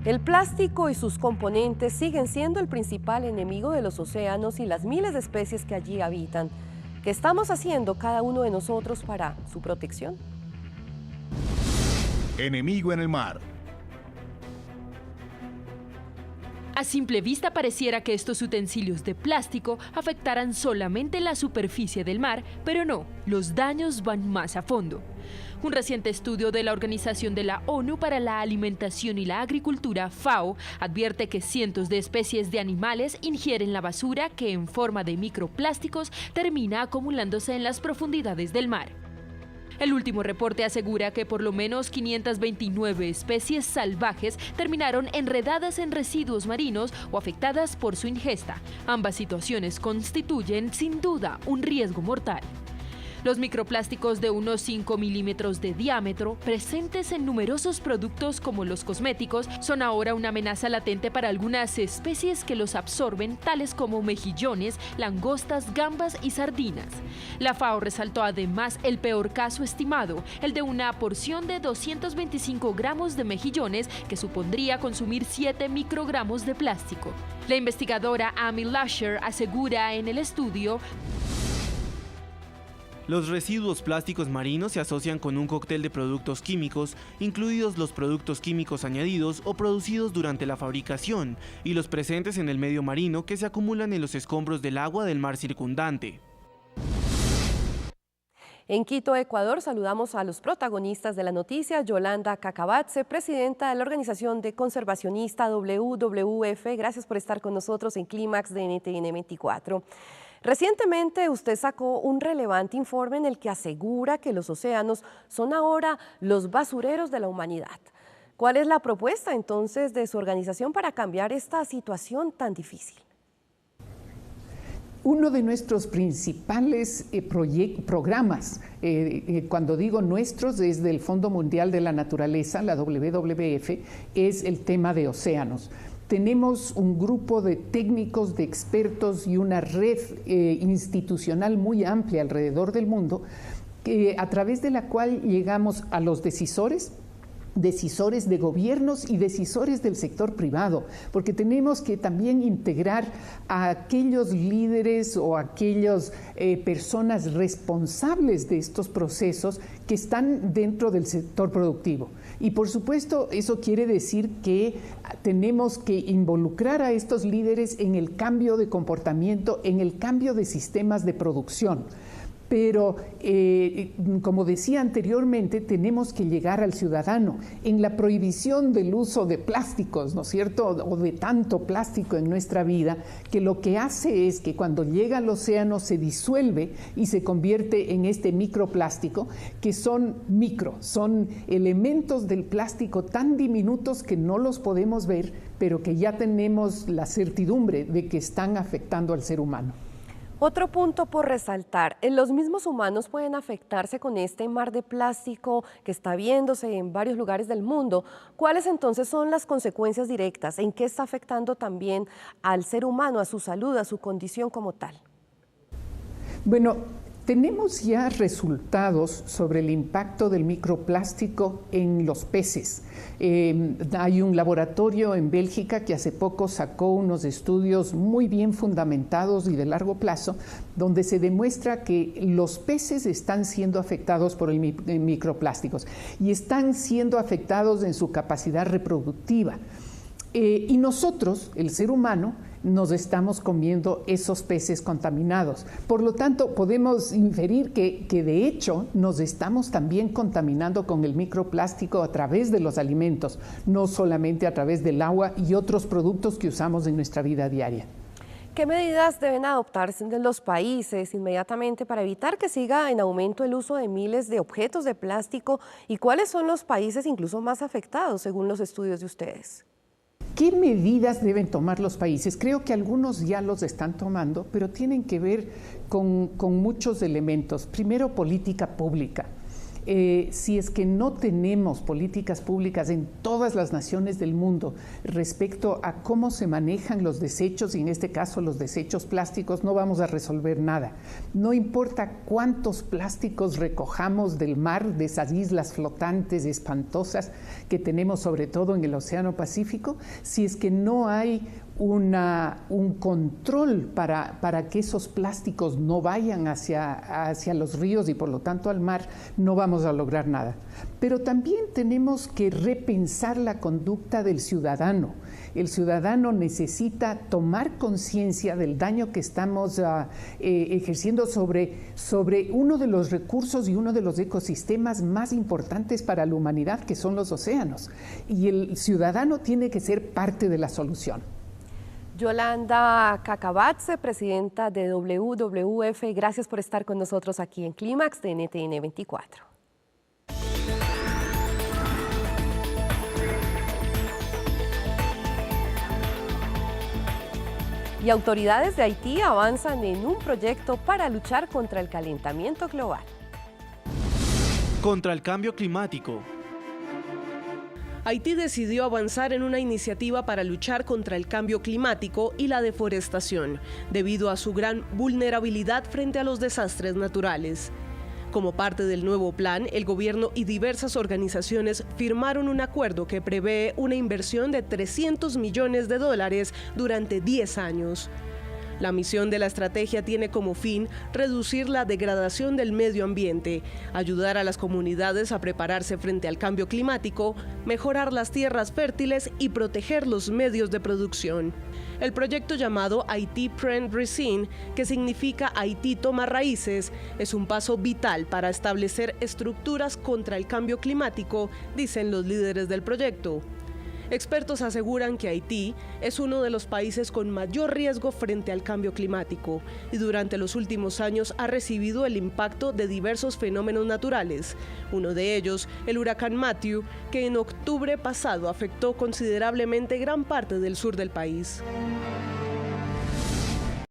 El plástico y sus componentes siguen siendo el principal enemigo de los océanos y las miles de especies que allí habitan. ¿Qué estamos haciendo cada uno de nosotros para su protección? Enemigo en el mar. A simple vista pareciera que estos utensilios de plástico afectaran solamente la superficie del mar, pero no, los daños van más a fondo. Un reciente estudio de la Organización de la ONU para la Alimentación y la Agricultura, FAO, advierte que cientos de especies de animales ingieren la basura que en forma de microplásticos termina acumulándose en las profundidades del mar. El último reporte asegura que por lo menos 529 especies salvajes terminaron enredadas en residuos marinos o afectadas por su ingesta. Ambas situaciones constituyen, sin duda, un riesgo mortal. Los microplásticos de unos 5 milímetros de diámetro, presentes en numerosos productos como los cosméticos, son ahora una amenaza latente para algunas especies que los absorben, tales como mejillones, langostas, gambas y sardinas. La FAO resaltó además el peor caso estimado, el de una porción de 225 gramos de mejillones, que supondría consumir 7 microgramos de plástico. La investigadora Amy Lasher asegura en el estudio: los residuos plásticos marinos se asocian con un cóctel de productos químicos, incluidos los productos químicos añadidos o producidos durante la fabricación, y los presentes en el medio marino que se acumulan en los escombros del agua del mar circundante. En Quito, Ecuador, saludamos a los protagonistas de la noticia. Yolanda Cacabatze, presidenta de la organización de conservacionista WWF. Gracias por estar con nosotros en Clímax de NTN 24. Recientemente usted sacó un relevante informe en el que asegura que los océanos son ahora los basureros de la humanidad. ¿Cuál es la propuesta entonces de su organización para cambiar esta situación tan difícil? Uno de nuestros principales programas, cuando digo nuestros, es del Fondo Mundial de la Naturaleza, la WWF, es el tema de océanos. Tenemos un grupo de técnicos, de expertos y una red institucional muy amplia alrededor del mundo, a través de la cual llegamos a los decisores de gobiernos y decisores del sector privado, porque tenemos que también integrar a aquellos líderes o aquellas personas responsables de estos procesos que están dentro del sector productivo. Y por supuesto, eso quiere decir que tenemos que involucrar a estos líderes en el cambio de comportamiento, en el cambio de sistemas de producción. Pero, como decía anteriormente, tenemos que llegar al ciudadano en la prohibición del uso de plásticos, ¿no es cierto?, o de tanto plástico en nuestra vida, que lo que hace es que cuando llega al océano se disuelve y se convierte en este microplástico, que son elementos del plástico tan diminutos que no los podemos ver, pero que ya tenemos la certidumbre de que están afectando al ser humano. Otro punto por resaltar, los mismos humanos pueden afectarse con este mar de plástico que está viéndose en varios lugares del mundo. ¿Cuáles entonces son las consecuencias directas? ¿En qué está afectando también al ser humano, a su salud, a su condición como tal? Bueno, tenemos ya resultados sobre el impacto del microplástico en los peces. Hay un laboratorio en Bélgica que hace poco sacó unos estudios muy bien fundamentados y de largo plazo, donde se demuestra que los peces están siendo afectados por el microplásticos y están siendo afectados en su capacidad reproductiva. Y nosotros, el ser humano, nos estamos comiendo esos peces contaminados. Por lo tanto, podemos inferir que de hecho nos estamos también contaminando con el microplástico a través de los alimentos, no solamente a través del agua y otros productos que usamos en nuestra vida diaria. ¿Qué medidas deben adoptarse en los países inmediatamente para evitar que siga en aumento el uso de miles de objetos de plástico? ¿Y cuáles son los países incluso más afectados según los estudios de ustedes? ¿Qué medidas deben tomar los países? Creo que algunos ya los están tomando, pero tienen que ver con muchos elementos. Primero, política pública. Si es que no tenemos políticas públicas en todas las naciones del mundo respecto a cómo se manejan los desechos, y en este caso los desechos plásticos, no vamos a resolver nada. No importa cuántos plásticos recojamos del mar, de esas islas flotantes espantosas que tenemos sobre todo en el Océano Pacífico, si es que no hay un control para que esos plásticos no vayan hacia los ríos y por lo tanto al mar, no vamos a lograr nada. Pero también tenemos que repensar la conducta del ciudadano. El ciudadano necesita tomar conciencia del daño que estamos ejerciendo sobre uno de los recursos y uno de los ecosistemas más importantes para la humanidad, que son los océanos. Y el ciudadano tiene que ser parte de la solución. Yolanda Cacabatze, presidenta de WWF, gracias por estar con nosotros aquí en Clímax de NTN 24. Y autoridades de Haití avanzan en un proyecto para luchar contra el calentamiento global. Contra el cambio climático. Haití decidió avanzar en una iniciativa para luchar contra el cambio climático y la deforestación, debido a su gran vulnerabilidad frente a los desastres naturales. Como parte del nuevo plan, el gobierno y diversas organizaciones firmaron un acuerdo que prevé una inversión de $300 millones durante 10 años. La misión de la estrategia tiene como fin reducir la degradación del medio ambiente, ayudar a las comunidades a prepararse frente al cambio climático, mejorar las tierras fértiles y proteger los medios de producción. El proyecto llamado Haití Prend Racine, que significa Haití toma raíces, es un paso vital para establecer estructuras contra el cambio climático, dicen los líderes del proyecto. Expertos aseguran que Haití es uno de los países con mayor riesgo frente al cambio climático y durante los últimos años ha recibido el impacto de diversos fenómenos naturales. Uno de ellos, el huracán Matthew, que en octubre pasado afectó considerablemente gran parte del sur del país.